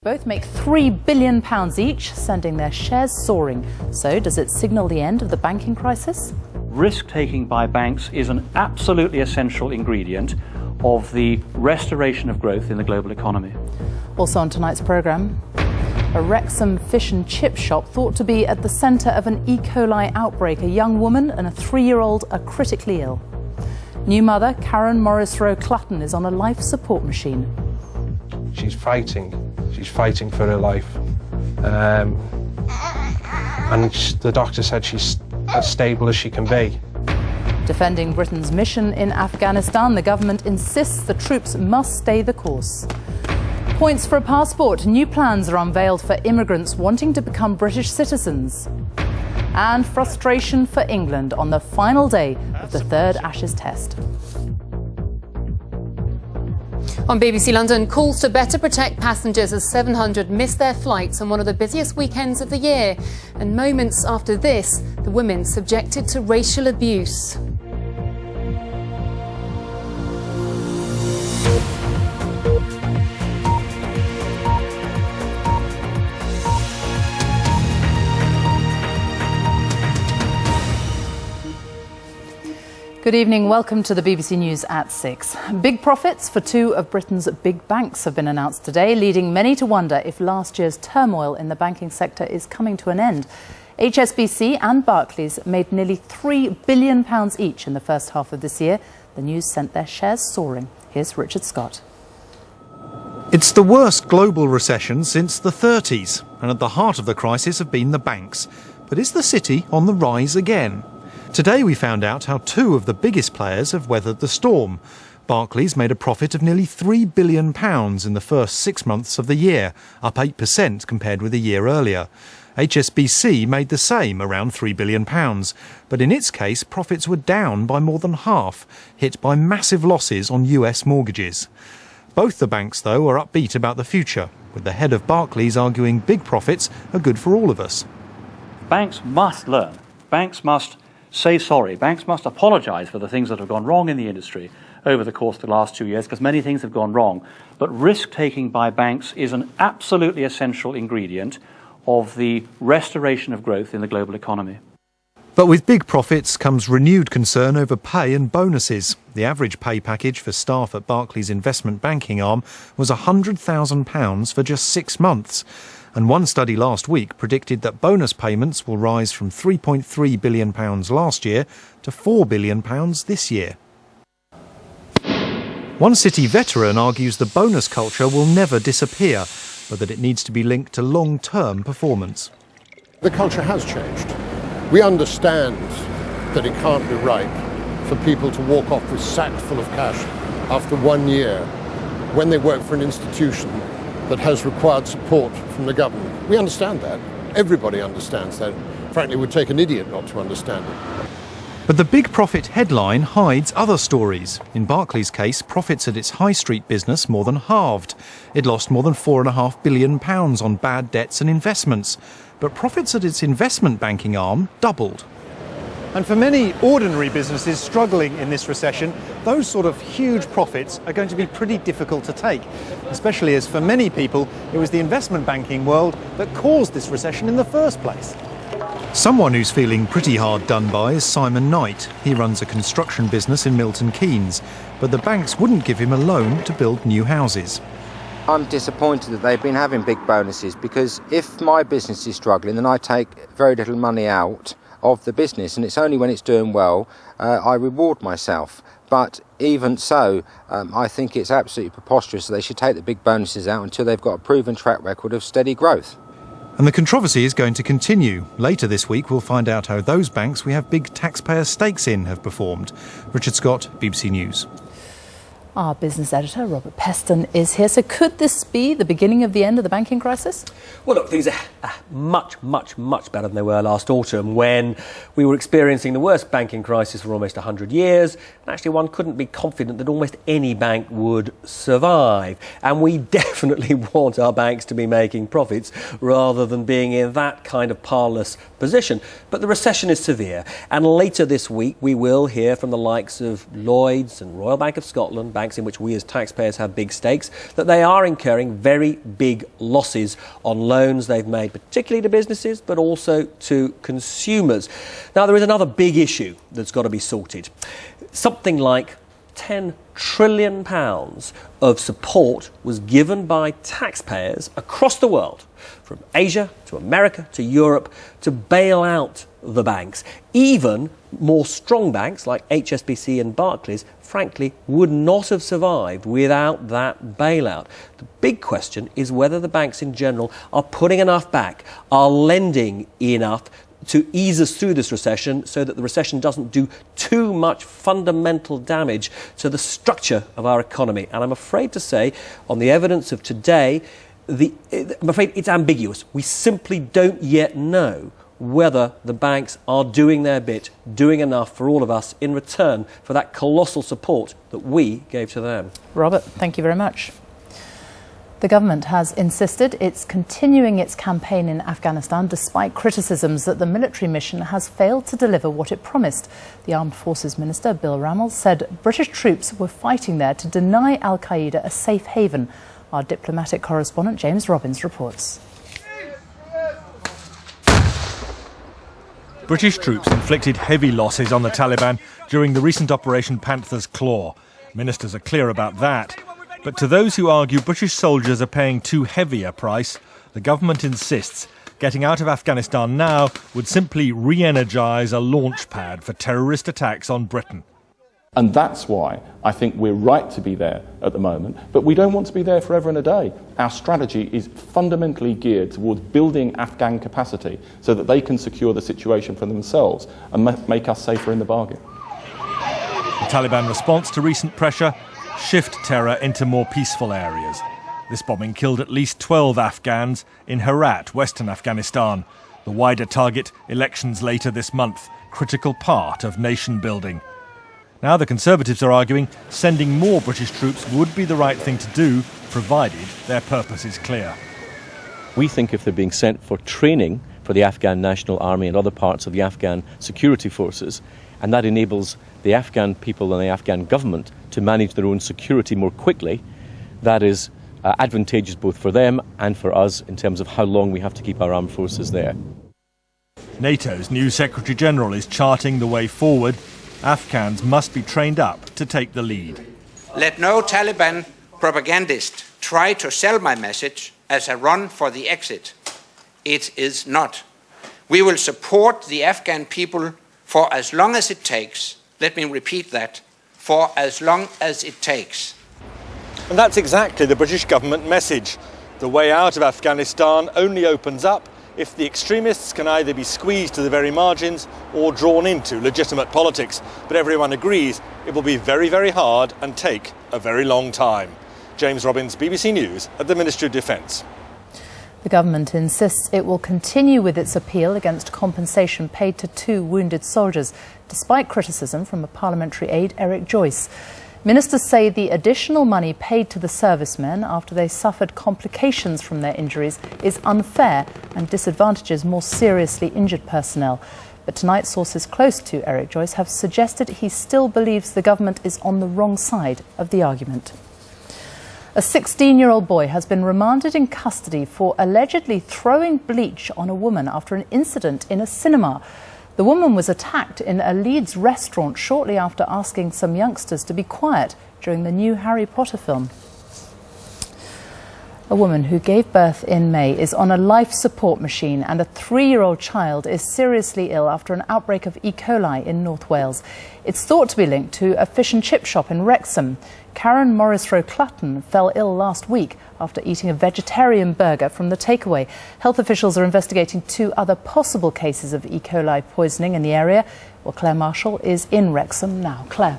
Both make £3 billion each, sending their shares soaring. So does it signal the end of the banking crisis? Risk-taking by banks is an absolutely essential ingredient of the restoration of growth in the global economy. Also on tonight's programme, a Wrexham fish and chip shop thought to be at the centre of an Ecoli outbreak. A young woman and a 3-year-old are critically ill. New mother Karen Morris-Rowe-Clutton is on a life support machine. She's fighting. She's fighting for her life. And the doctor said she's as stable as she can be. Defending Britain's mission in Afghanistan, the government insists the troops must stay the course. Points for a passport. New plans are unveiled for immigrants wanting to become British citizens. And frustration for England on the final day of the third Ashes Test. On BBC London, calls to better protect passengers as 700 miss their flights on one of the busiest weekends of the year. And moments after this, the women subjected to racial abuse. Good evening. Welcome to the BBC News at 6. Big profits for two of Britain's big banks have been announced today, leading many to wonder if last year's turmoil in the banking sector is coming to an end. HSBC and Barclays made nearly £3 billion each in the first half of this year. The news sent their shares soaring. Here's Richard Scott. It's the worst global recession since the 30s, and at the heart of the crisis have been the banks. But is the city on the rise again? Today we found out how two of the biggest players have weathered the storm. Barclays made a profit of nearly £3 billion in the first 6 months of the year, up 8% compared with a year earlier. HSBC made the same, around £3 billion, but in its case profits were down by more than half, hit by massive losses on US mortgages. Both the banks, though, are upbeat about the future, with the head of Barclays arguing big profits are good for all of us. Banks must learn. Banks must say sorry. Banks must apologise for the things that have gone wrong in the industry over the course of the last 2 years, because many things have gone wrong. But risk-taking by banks is an absolutely essential ingredient of the restoration of growth in the global economy. But with big profits comes renewed concern over pay and bonuses. The average pay package for staff at Barclays' investment banking arm was £100,000 for just 6 months. And one study last week predicted that bonus payments will rise from £3.3 billion last year to £4 billion this year. One City veteran argues the bonus culture will never disappear, but that it needs to be linked to long-term performance. The culture has changed. We understand that it can't be right for people to walk off with sacks full of cash after 1 year when they work for an institution that has required support from the government. We understand that. Everybody understands that. Frankly, it would take an idiot not to understand it. But the big profit headline hides other stories. In Barclays' case, profits at its high street business more than halved. It lost more than £4.5 billion on bad debts and investments. But profits at its investment banking arm doubled. And for many ordinary businesses struggling in this recession, those sort of huge profits are going to be pretty difficult to take, especially as for many people it was the investment banking world that caused this recession in the first place. Someone who's feeling pretty hard done by is Simon Knight. He runs a construction business in Milton Keynes, but the banks wouldn't give him a loan to build new houses. I'm disappointed that they've been having big bonuses, because if my business is struggling, then I take very little money out of the business, and it's only when it's doing well I reward myself. But even so, I think it's absolutely preposterous that they should take the big bonuses out until they've got a proven track record of steady growth. And the controversy is going to continue. Later this week we'll find out how those banks we have big taxpayer stakes in have performed. Richard Scott, BBC News. Our business editor, Robert Peston, is here. So could this be the beginning of the end of the banking crisis? Well, look, things are much better than they were last autumn, when we were experiencing the worst banking crisis for almost 100 years. And actually, one couldn't be confident that almost any bank would survive. And we definitely want our banks to be making profits rather than being in that kind of parlous position. But the recession is severe. And later this week, we will hear from the likes of Lloyds and Royal Bank of Scotland, banks in which we as taxpayers have big stakes, that they are incurring very big losses on loans they've made, particularly to businesses, but also to consumers. Now, there is another big issue that's got to be sorted. Something like £10 trillion of support was given by taxpayers across the world, from Asia to America to Europe, to bail out the banks. Even more strong banks like HSBC and Barclays, frankly, would not have survived without that bailout. The big question is whether the banks in general are putting enough back, are lending enough to ease us through this recession so that the recession doesn't do too much fundamental damage to the structure of our economy. And I'm afraid to say, on the evidence of today, I'm afraid it's ambiguous. We simply don't yet know whether the banks are doing their bit, doing enough for all of us in return for that colossal support that we gave to them. Robert, thank you very much. The government has insisted it's continuing its campaign in Afghanistan despite criticisms that the military mission has failed to deliver what it promised. The Armed Forces Minister, Bill Rammell, said British troops were fighting there to deny al-Qaeda a safe haven. Our diplomatic correspondent, James Robbins, reports. British troops inflicted heavy losses on the Taliban during the recent Operation Panther's Claw. Ministers are clear about that. But to those who argue British soldiers are paying too heavy a price, the government insists getting out of Afghanistan now would simply re-energise a launch pad for terrorist attacks on Britain. And that's why I think we're right to be there at the moment, but we don't want to be there forever and a day. Our strategy is fundamentally geared towards building Afghan capacity so that they can secure the situation for themselves and make us safer in the bargain. The Taliban response to recent pressure: shift terror into more peaceful areas. This bombing killed at least 12 Afghans in Herat, western Afghanistan. The wider target, elections later this month, critical part of nation building. Now the Conservatives are arguing sending more British troops would be the right thing to do, provided their purpose is clear. We think if they're being sent for training for the Afghan National Army and other parts of the Afghan security forces, and that enables the Afghan people and the Afghan government to manage their own security more quickly, that is advantageous both for them and for us in terms of how long we have to keep our armed forces there. NATO's new Secretary-General is charting the way forward. Afghans must be trained up to take the lead. Let no Taliban propagandist try to sell my message as a run for the exit. It is not. We will support the Afghan people for as long as it takes. Let me repeat that. For as long as it takes. And that's exactly the British government message. The way out of Afghanistan only opens up if the extremists can either be squeezed to the very margins or drawn into legitimate politics. But everyone agrees it will be very, very hard and take a very long time. James Robbins, BBC News at the Ministry of Defence. The government insists it will continue with its appeal against compensation paid to 2 wounded soldiers, despite criticism from a parliamentary aide, Eric Joyce. Ministers say the additional money paid to the servicemen after they suffered complications from their injuries is unfair and disadvantages more seriously injured personnel. But tonight, sources close to Eric Joyce have suggested he still believes the government is on the wrong side of the argument. A 16-year-old boy has been remanded in custody for allegedly throwing bleach on a woman after an incident in a cinema. The woman was attacked in a Leeds restaurant shortly after asking some youngsters to be quiet during the new Harry Potter film. A woman who gave birth in May is on a life support machine, and a 3-year-old child is seriously ill after an outbreak of Ecoli in North Wales. It's thought to be linked to a fish and chip shop in Wrexham. Karen Morrisroe-Clutton fell ill last week after eating a vegetarian burger from the takeaway. Health officials are investigating 2 other possible cases of E. coli poisoning in the area. Well, Claire Marshall is in Wrexham now. Claire.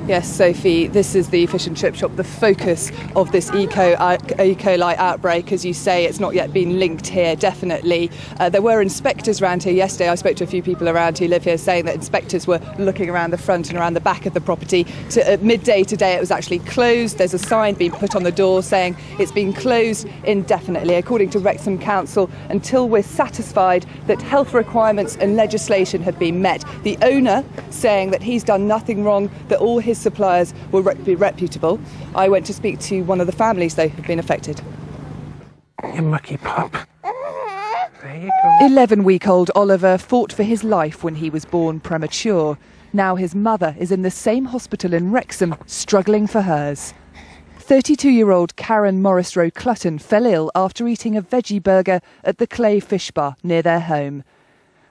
Yes, Sophie, this is the fish and chip shop, the focus of this E. coli outbreak. As you say, it's not yet been linked here, definitely. There were inspectors around here yesterday. I spoke to a few people around who live here saying that inspectors were looking around the front and around the back of the property. At midday today, it was actually closed. There's a sign being put on the door saying it's been closed indefinitely, according to Wrexham Council, until we're satisfied that health requirements and legislation have been met. The owner saying that he's done nothing wrong, that all his his suppliers will be reputable. I went to speak to one of the families, though, who've been affected. You mucky pup. There you go. 11-week-old Oliver fought for his life when he was born premature. Now his mother is in the same hospital in Wrexham, struggling for hers. 32-year-old Karen Morrisroe-Clutton fell ill after eating a veggie burger at the Clay Fish Bar near their home.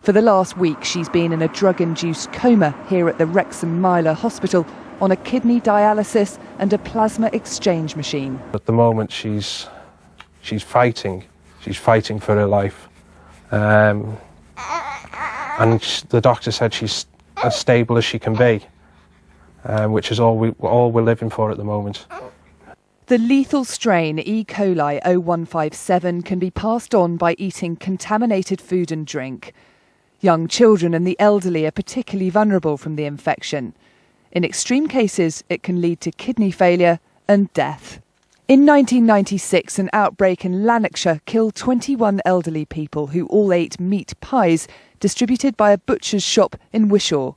For the last week, she's been in a drug-induced coma here at the Wrexham Myler Hospital on a kidney dialysis and a plasma exchange machine. At the moment, she's fighting. She's fighting for her life. And the doctor said she's as stable as she can be, which is all we're living for at the moment. The lethal strain E. coli 0157 can be passed on by eating contaminated food and drink. Young children and the elderly are particularly vulnerable from the infection. In extreme cases, it can lead to kidney failure and death. In 1996, an outbreak in Lanarkshire killed 21 elderly people who all ate meat pies distributed by a butcher's shop in Wishaw.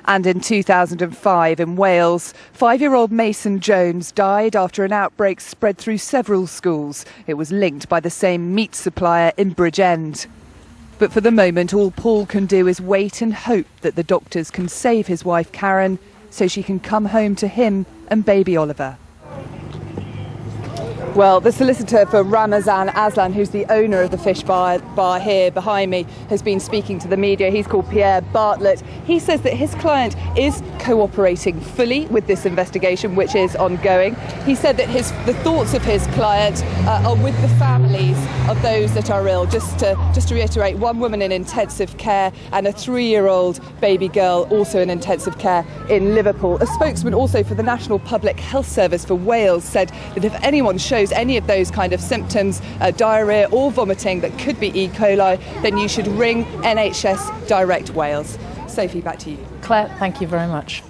And in 2005 in Wales, 5-year-old Mason Jones died after an outbreak spread through several schools. It was linked by the same meat supplier in Bridgend. But for the moment, all Paul can do is wait and hope that the doctors can save his wife Karen so she can come home to him and baby Oliver. Well, the solicitor for Ramazan Aslan, who's the owner of the fish bar here behind me, has been speaking to the media. He's called Pierre Bartlett. He says that his client is cooperating fully with this investigation, which is ongoing. He said that the thoughts of his client are with the families of those that are ill. Just to reiterate, one woman in intensive care and a 3-year-old baby girl also in intensive care in Liverpool. A spokesman also for the National Public Health Service for Wales said that if anyone shows any of those kind of symptoms, diarrhoea or vomiting that could be E. coli, then you should ring NHS Direct Wales. Sophie, back to you. Claire, thank you very much.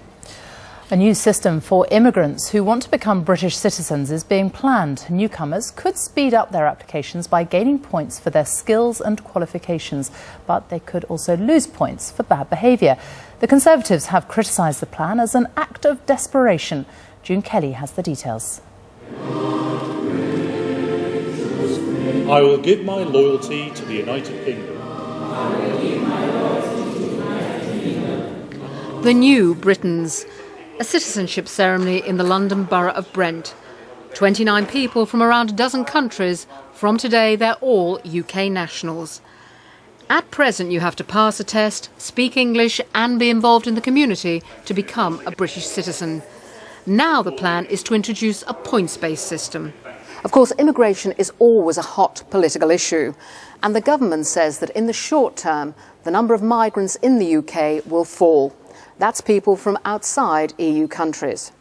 A new system for immigrants who want to become British citizens is being planned. Newcomers could speed up their applications by gaining points for their skills and qualifications, but they could also lose points for bad behaviour. The Conservatives have criticised the plan as an act of desperation. June Kelly has the details. I will give my loyalty to the United Kingdom. The New Britons, a citizenship ceremony in the London borough of Brent. 29 people from around a dozen countries. From today, they're all UK nationals. At present, you have to pass a test, speak English and be involved in the community to become a British citizen. Now the plan is to introduce a points-based system. Of course, immigration is always a hot political issue, and the government says that in the short term, the number of migrants in the UK will fall. That's people from outside EU countries.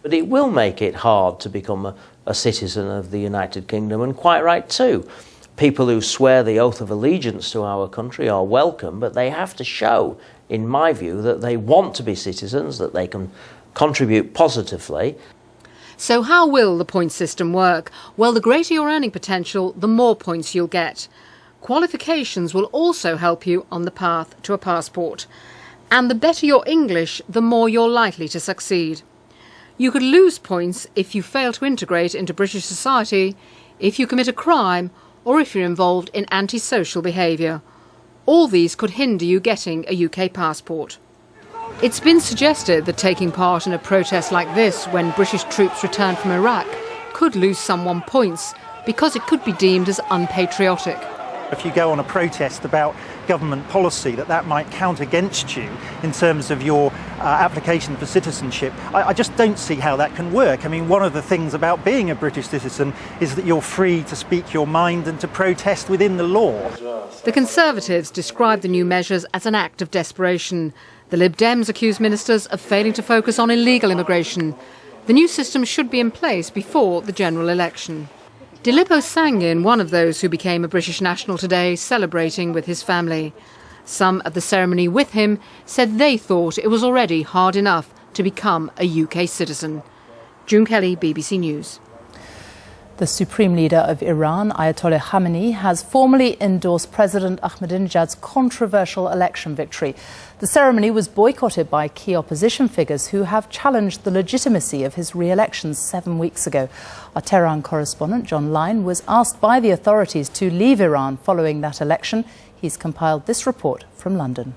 But it will make it hard to become a citizen of the United Kingdom, and quite right too. People who swear the oath of allegiance to our country are welcome, but they have to show, in my view, that they want to be citizens, that they can contribute positively. So how will the point system work? Well, the greater your earning potential, the more points you'll get. Qualifications will also help you on the path to a passport. And the better your English, the more you're likely to succeed. You could lose points if you fail to integrate into British society, if you commit a crime, or if you're involved in antisocial behaviour. All these could hinder you getting a UK passport. It's been suggested that taking part in a protest like this when British troops return from Iraq could lose someone points because it could be deemed as unpatriotic. If you go on a protest about government policy, that might count against you in terms of your application for citizenship. I just don't see how that can work. I mean, one of the things about being a British citizen is that you're free to speak your mind and to protest within the law. The Conservatives describe the new measures as an act of desperation. The Lib Dems accuse ministers of failing to focus on illegal immigration. The new system should be in place before the general election. Dilippo Sangin, one of those who became a British national today, celebrating with his family. Some at the ceremony with him said they thought it was already hard enough to become a UK citizen. June Kelly, BBC News. The supreme leader of Iran, Ayatollah Khamenei, has formally endorsed President Ahmadinejad's controversial election victory. The ceremony was boycotted by key opposition figures who have challenged the legitimacy of his re-election 7 weeks ago. Our Tehran correspondent, John Lyne, was asked by the authorities to leave Iran following that election. He's compiled this report from London.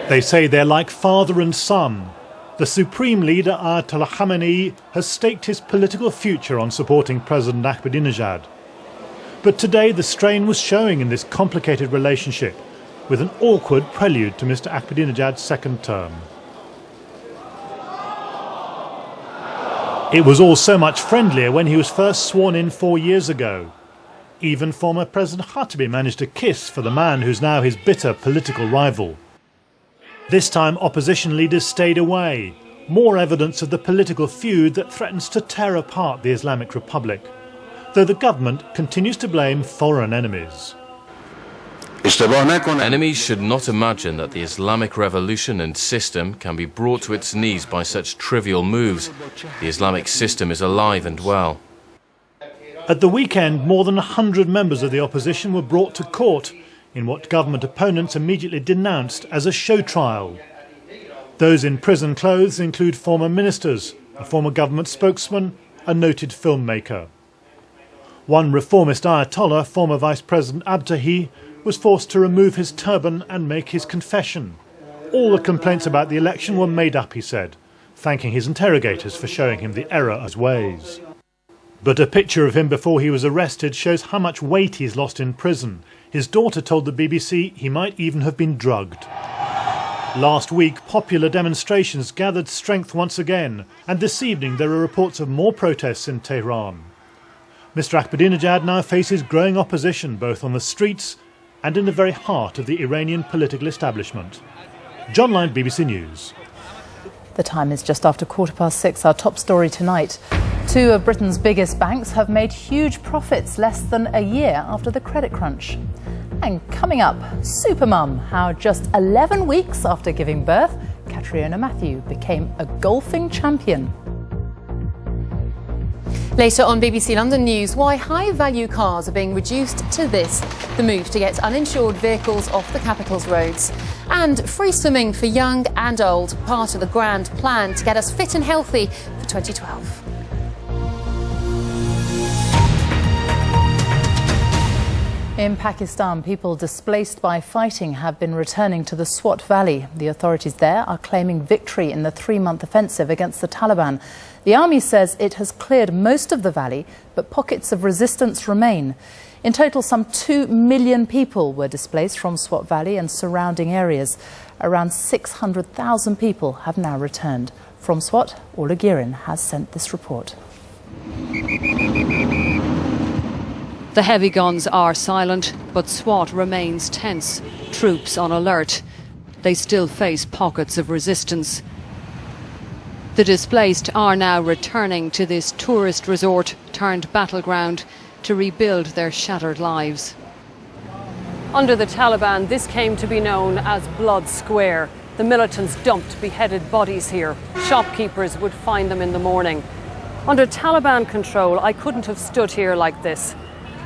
They say they're like father and son. The supreme leader, Ayatollah Khamenei, has staked his political future on supporting President Ahmadinejad. But today the strain was showing in this complicated relationship, with an awkward prelude to Mr. Ahmadinejad's second term. It was all so much friendlier when he was first sworn in 4 years ago. Even former President Khatami managed to kiss for the man who's now his bitter political rival. This time opposition leaders stayed away, more evidence of the political feud that threatens to tear apart the Islamic Republic, though the government continues to blame foreign enemies. Enemies should not imagine that the Islamic revolution and system can be brought to its knees by such trivial moves. The Islamic system is alive and well. At the weekend, more than 100 members of the opposition were brought to court in what government opponents immediately denounced as a show trial. Those in prison clothes include former ministers, a former government spokesman, a noted filmmaker. One reformist Ayatollah, former Vice President Abtahi, was forced to remove his turban and make his confession. All the complaints about the election were made up, he said, thanking his interrogators for showing him the error as ways. But a picture of him before he was arrested shows how much weight he's lost in prison. His daughter told the BBC he might even have been drugged. Last week, popular demonstrations gathered strength once again, and this evening there are reports of more protests in Tehran. Mr. Ahmadinejad now faces growing opposition both on the streets and in the very heart of the Iranian political establishment. John Lyne, BBC News. The time is just after 6:15. Our top story tonight. Two of Britain's biggest banks have made huge profits less than a year after the credit crunch. And coming up, Supermum, how just 11 weeks after giving birth, Catriona Matthew became a golfing champion. Later on BBC London News, why high-value cars are being reduced to this, the move to get uninsured vehicles off the capital's roads. And free swimming for young and old, part of the grand plan to get us fit and healthy for 2012. In Pakistan, people displaced by fighting have been returning to the Swat Valley. The authorities there are claiming victory in the 3-month offensive against the Taliban. The army says it has cleared most of the valley, but pockets of resistance remain. In total, some 2 million people were displaced from Swat Valley and surrounding areas. Around 600,000 people have now returned. From Swat, Orla Girin has sent this report. The heavy guns are silent, but Swat remains tense. Troops on alert. They still face pockets of resistance. The displaced are now returning to this tourist resort turned battleground to rebuild their shattered lives. Under the Taliban, this came to be known as Blood Square. The militants dumped beheaded bodies here. Shopkeepers would find them in the morning. Under Taliban control, I couldn't have stood here like this.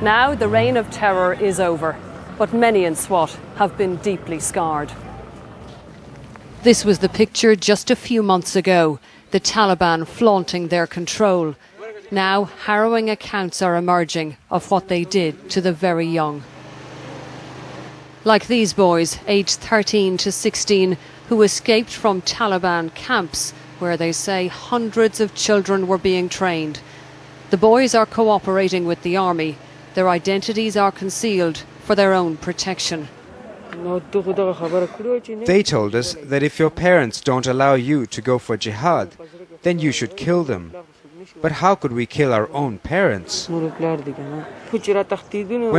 Now the reign of terror is over, but many in Swat have been deeply scarred. This was the picture just a few months ago, the Taliban flaunting their control. Now harrowing accounts are emerging of what they did to the very young. Like these boys, aged 13 to 16, who escaped from Taliban camps, where they say hundreds of children were being trained. The boys are cooperating with the army. Their identities are concealed for their own protection. They told us that if your parents don't allow you to go for jihad, then you should kill them. But how could we kill our own parents? When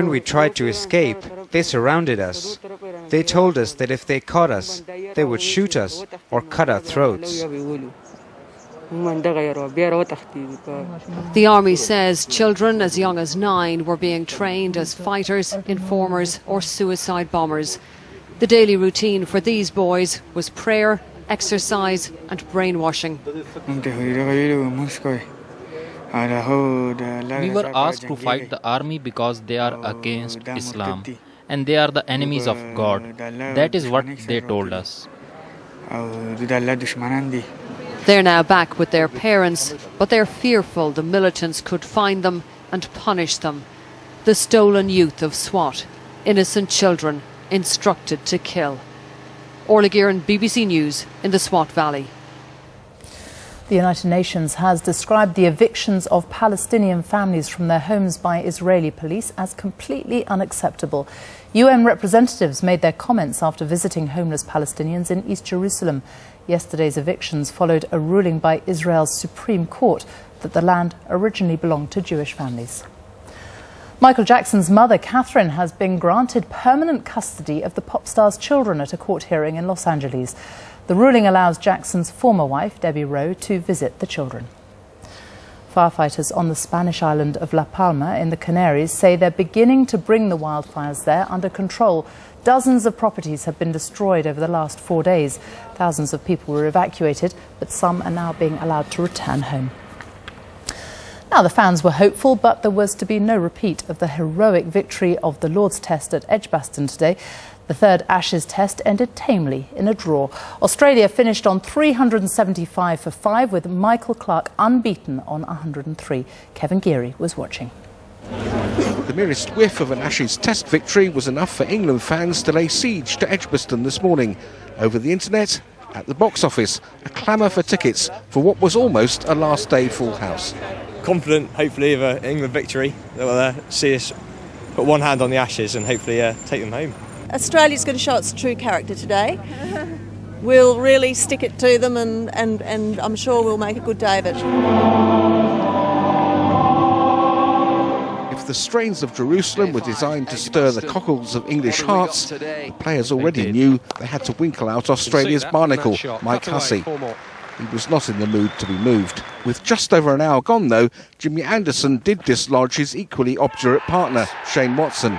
we tried to escape, they surrounded us. They told us that if they caught us, they would shoot us or cut our throats. The army says children as young as 9 were being trained as fighters, informers or suicide bombers. The daily routine for these boys was prayer, exercise and brainwashing. We were asked to fight the army because they are against Islam and they are the enemies of God. That is what they told us. They're now back with their parents, but they're fearful the militants could find them and punish them. The stolen youth of Swat, innocent children instructed to kill. Orla Gearan, BBC News in the Swat Valley. The United Nations has described the evictions of Palestinian families from their homes by Israeli police as completely unacceptable. UN representatives made their comments after visiting homeless Palestinians in East Jerusalem. Yesterday's evictions followed a ruling by Israel's Supreme Court that the land originally belonged to Jewish families. Michael Jackson's mother, Catherine, has been granted permanent custody of the pop star's children at a court hearing in Los Angeles. The ruling allows Jackson's former wife, Debbie Rowe, to visit the children. Firefighters on the Spanish island of La Palma in the Canaries say they're beginning to bring the wildfires there under control. Dozens of properties have been destroyed over the last 4 days. Thousands of people were evacuated, but some are now being allowed to return home. Now, the fans were hopeful, but there was to be no repeat of the heroic victory of the Lord's Test at Edgbaston today. The third Ashes Test ended tamely in a draw. Australia finished on 375 for 5 with Michael Clarke unbeaten on 103. Kevin Geary was watching. The merest whiff of an Ashes Test victory was enough for England fans to lay siege to Edgbaston this morning. Over the internet, at the box office, a clamour for tickets for what was almost a last day full house. Confident, hopefully, of an England victory that will see us put one hand on the Ashes and hopefully take them home. Australia's going to show its true character today. We'll really stick it to them and I'm sure we'll make a good day of it. If the strains of Jerusalem were designed to stir the cockles of English hearts, the players already knew they had to winkle out Australia's barnacle, Mike Hussey. He was not in the mood to be moved. With just over an hour gone, though, Jimmy Anderson did dislodge his equally obdurate partner, Shane Watson.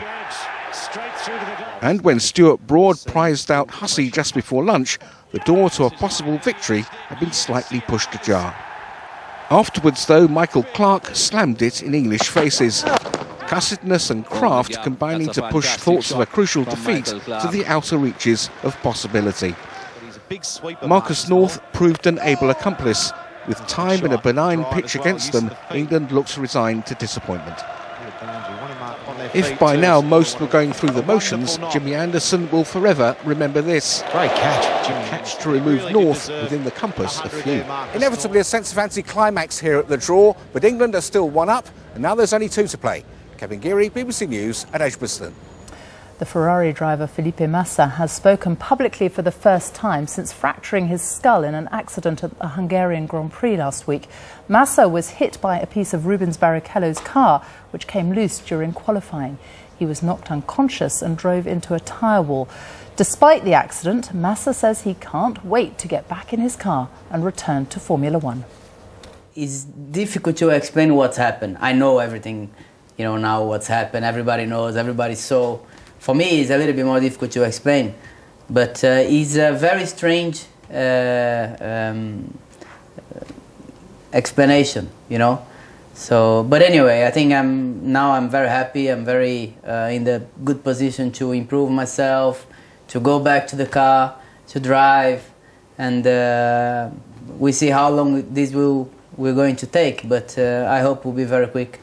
And when Stuart Broad prized out Hussey just before lunch, the door to a possible victory had been slightly pushed ajar. Afterwards, though, Michael Clarke slammed it in English faces. Cussedness and craft combining to push thoughts of a crucial defeat to the outer reaches of possibility. Marcus North proved an able accomplice. With time and a benign pitch against them, England looks resigned to disappointment. If by now most were going through the motions, Jimmy Anderson will forever remember this. Great catch. Catch to remove North within the compass of few. Inevitably a sense of anti-climax here at the draw, but England are still 1 up, and now there's only 2 to play. Kevin Geary, BBC News at Edgbaston. The Ferrari driver Felipe Massa has spoken publicly for the first time since fracturing his skull in an accident at the Hungarian Grand Prix last week. Massa was hit by a piece of Rubens Barrichello's car, which came loose during qualifying. He was knocked unconscious and drove into a tyre wall. Despite the accident, Massa says he can't wait to get back in his car and return to Formula One. It's difficult to explain what's happened. I know everything, now what's happened. Everybody knows, everybody saw. For me, it's a little bit more difficult to explain, but it's a very strange explanation, So, but anyway, I think I'm very happy. I'm very in the good position to improve myself, to go back to the car, to drive, and we see how long we're going to take. But I hope we'll be very quick.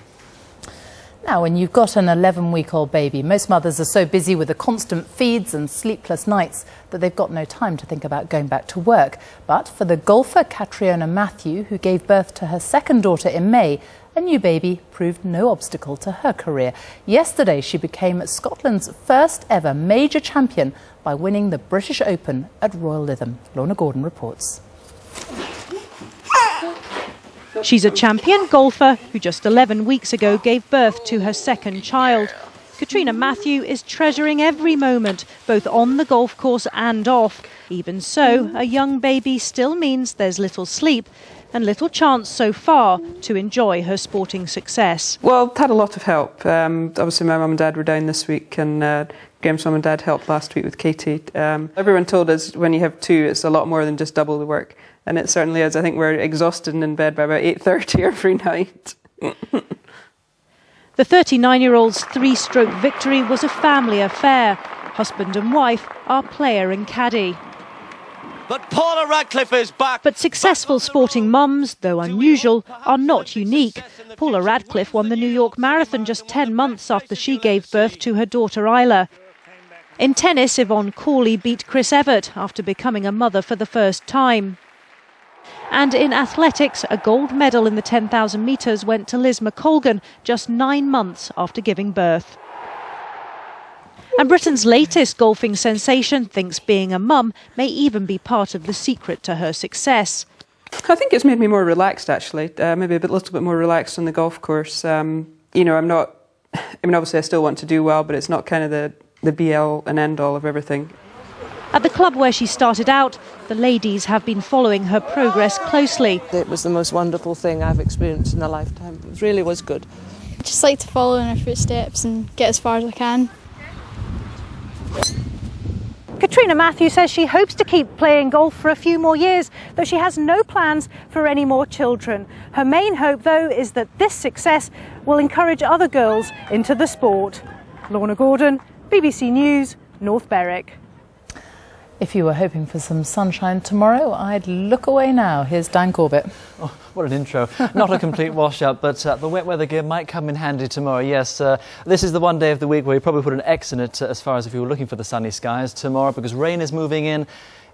Now, when you've got an 11-week-old baby, most mothers are so busy with the constant feeds and sleepless nights that they've got no time to think about going back to work. But for the golfer Catriona Matthew, who gave birth to her second daughter in May, a new baby proved no obstacle to her career. Yesterday, she became Scotland's first ever major champion by winning the British Open at Royal Lytham. Lorna Gordon reports. She's a champion golfer who just 11 weeks ago gave birth to her second child. Catriona Matthew is treasuring every moment, both on the golf course and off. Even so, a young baby still means there's little sleep and little chance so far to enjoy her sporting success. Well, I've had a lot of help. Obviously my mum and dad were down this week, and Graham's mum and dad helped last week with Katie. Everyone told us when you have 2 it's a lot more than just double the work. And it certainly is. I think we're exhausted and in bed by about 8:30 every night. The 39-year-old's three-stroke victory was a family affair. Husband and wife are player and caddy. But Paula Radcliffe is back. But successful sporting mums, though unusual, are not unique. Paula Radcliffe won the New York Marathon just 10 months after she gave birth to her daughter Isla. In tennis, Yvonne Cawley beat Chris Evert after becoming a mother for the first time. And in athletics, a gold medal in the 10,000 metres went to Liz McColgan just 9 months after giving birth. And Britain's latest golfing sensation thinks being a mum may even be part of the secret to her success. I think it's made me more relaxed, actually. Maybe little bit more relaxed on the golf course. You know, I'm not... I mean, obviously I still want to do well, but it's not kind of the be-all and end-all of everything. At the club where she started out, the ladies have been following her progress closely. It was the most wonderful thing I've experienced in a lifetime. It really was good. I just like to follow in her footsteps and get as far as I can. Katrina Matthew says she hopes to keep playing golf for a few more years, though she has no plans for any more children. Her main hope, though, is that this success will encourage other girls into the sport. Lorna Gordon, BBC News, North Berwick. If you were hoping for some sunshine tomorrow, I'd look away now. Here's Dan Corbett. Oh, what an intro. Not a complete washout, but the wet weather gear might come in handy tomorrow. Yes, this is the one day of the week where you probably put an X in it as far as if you were looking for the sunny skies tomorrow, because rain is moving in.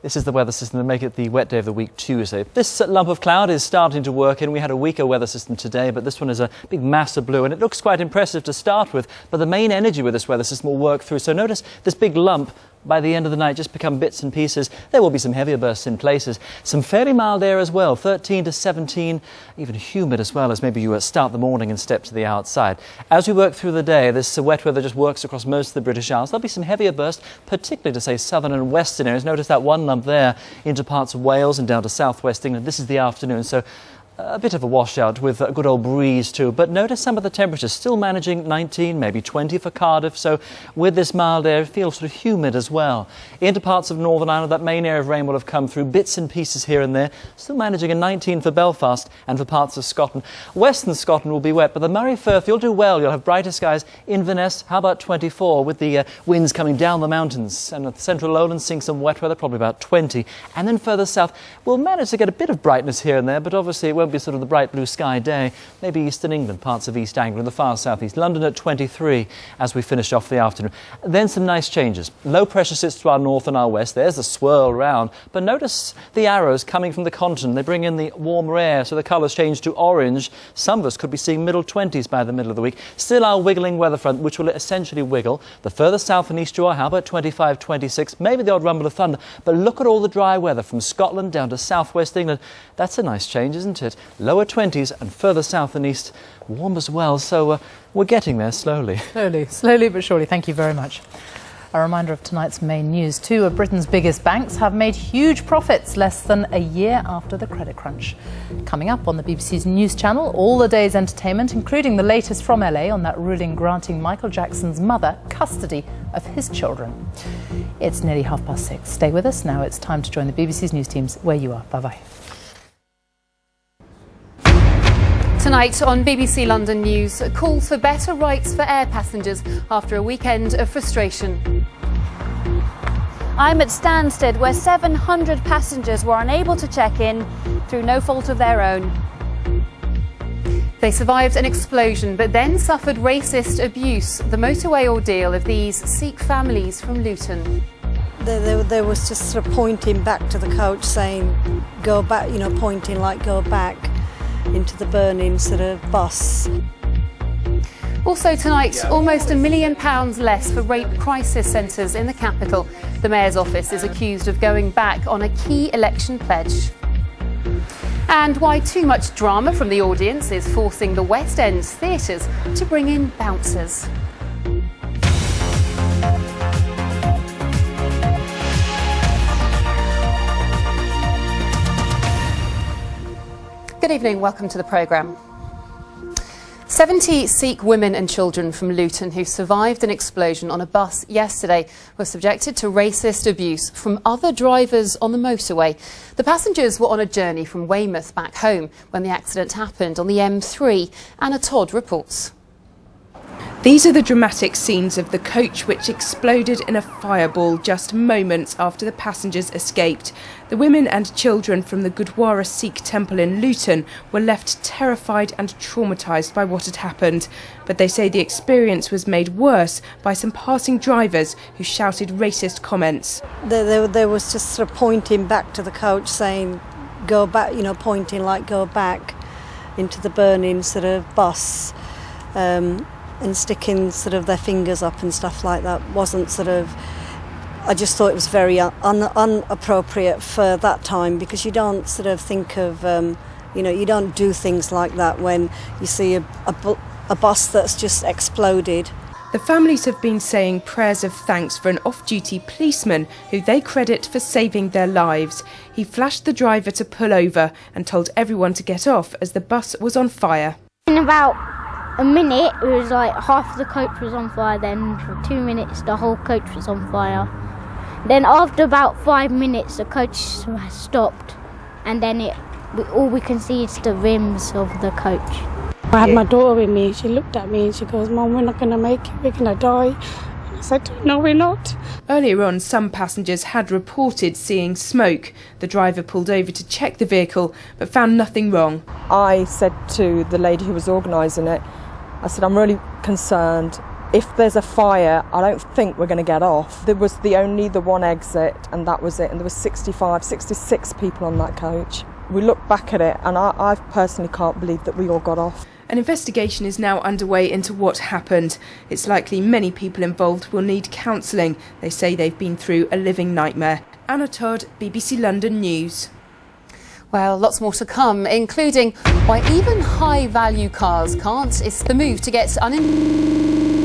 This is the weather system to make it the wet day of the week, Tuesday. This lump of cloud is starting to work in. We had a weaker weather system today, but this one is a big mass of blue, and it looks quite impressive to start with. But the main energy with this weather system will work through. So notice this big lump by the end of the night just become bits and pieces. There will be some heavier bursts in places. Some fairly mild air as well, 13 to 17, even humid as well as maybe you start the morning and step to the outside. As we work through the day, this wet weather just works across most of the British Isles. There'll be some heavier bursts, particularly to say southern and western areas. Notice that one lump there into parts of Wales and down to southwest England. This is the afternoon, so a bit of a washout with a good old breeze too. But notice some of the temperatures still managing 19, maybe 20 for Cardiff. So with this mild air, it feels sort of humid as well. Into parts of Northern Ireland, that main area of rain will have come through, bits and pieces here and there. Still managing a 19 for Belfast and for parts of Scotland. Western Scotland will be wet, but the Moray Firth, you'll do well. You'll have brighter skies. Inverness, how about 24 with the winds coming down the mountains. And at the central lowlands, seeing some wet weather, probably about 20. And then further south, we'll manage to get a bit of brightness here and there, but obviously it won't be sort of the bright blue sky day. Maybe eastern England, parts of East Anglia, the far southeast. London at 23 as we finish off the afternoon. Then some nice changes. Low pressure sits to our north and our west. There's the swirl round. But notice the arrows coming from the continent. They bring in the warmer air, so the colours change to orange. Some of us could be seeing middle 20s by the middle of the week. Still our wiggling weather front, which will essentially wiggle. The further south and east you are, how about 25, 26? Maybe the odd rumble of thunder. But look at all the dry weather from Scotland down to southwest England. That's a nice change, isn't it? Lower 20s and further south and east, warm as well. So we're getting there slowly. Slowly but surely. Thank you very much. A reminder of tonight's main news. Two of Britain's biggest banks have made huge profits less than a year after the credit crunch. Coming up on the BBC's News Channel, all the day's entertainment, including the latest from LA on that ruling granting Michael Jackson's mother custody of his children. It's nearly 6:30. Stay with us. Now it's time to join the BBC's news teams where you are. Bye-bye. Tonight on BBC London News, calls for better rights for air passengers after a weekend of frustration. I'm at Stansted, where 700 passengers were unable to check in through no fault of their own. They survived an explosion but then suffered racist abuse. The motorway ordeal of these Sikh families from Luton. There was just sort of pointing back to the coach saying, go back, you know, pointing like go back into the burning sort of bus. Also tonight, almost £1 million less for rape crisis centres in the capital. The Mayor's office is accused of going back on a key election pledge. And why too much drama from the audience is forcing the West End's theatres to bring in bouncers. Good evening, welcome to the programme. 70 Sikh women and children from Luton who survived an explosion on a bus yesterday were subjected to racist abuse from other drivers on the motorway. The passengers were on a journey from Weymouth back home when the accident happened on the M3. Anna Todd reports. These are the dramatic scenes of the coach which exploded in a fireball just moments after the passengers escaped. The women and children from the Gurdwara Sikh temple in Luton were left terrified and traumatised by what had happened. But they say the experience was made worse by some passing drivers who shouted racist comments. There was just sort of pointing back to the coach saying, go back, pointing like go back into the burning sort of bus. And sticking sort of their fingers up and stuff like that wasn't sort of, I just thought it was very inappropriate for that time, because you don't sort of think of, you don't do things like that when you see a bus that's just exploded. The families have been saying prayers of thanks for an off-duty policeman who they credit for saving their lives. He flashed the driver to pull over and told everyone to get off as the bus was on fire. In about a minute, it was like half of the coach was on fire, then for 2 minutes the whole coach was on fire. Then after about 5 minutes the coach stopped, and then all we can see is the rims of the coach. I had my daughter with me. She looked at me and she goes, "Mum, we're not going to make it, we're going to die." And I said, "No, we're not." Earlier on, some passengers had reported seeing smoke. The driver pulled over to check the vehicle but found nothing wrong. I said to the lady who was organising it, I said, "I'm really concerned. If there's a fire, I don't think we're going to get off." There was only the one exit, and that was it. And there was 66 people on that coach. We look back at it, and I personally can't believe that we all got off. An investigation is now underway into what happened. It's likely many people involved will need counselling. They say they've been through a living nightmare. Anna Todd, BBC London News. Well, lots more to come, including why even high-value cars can't. It's the move to get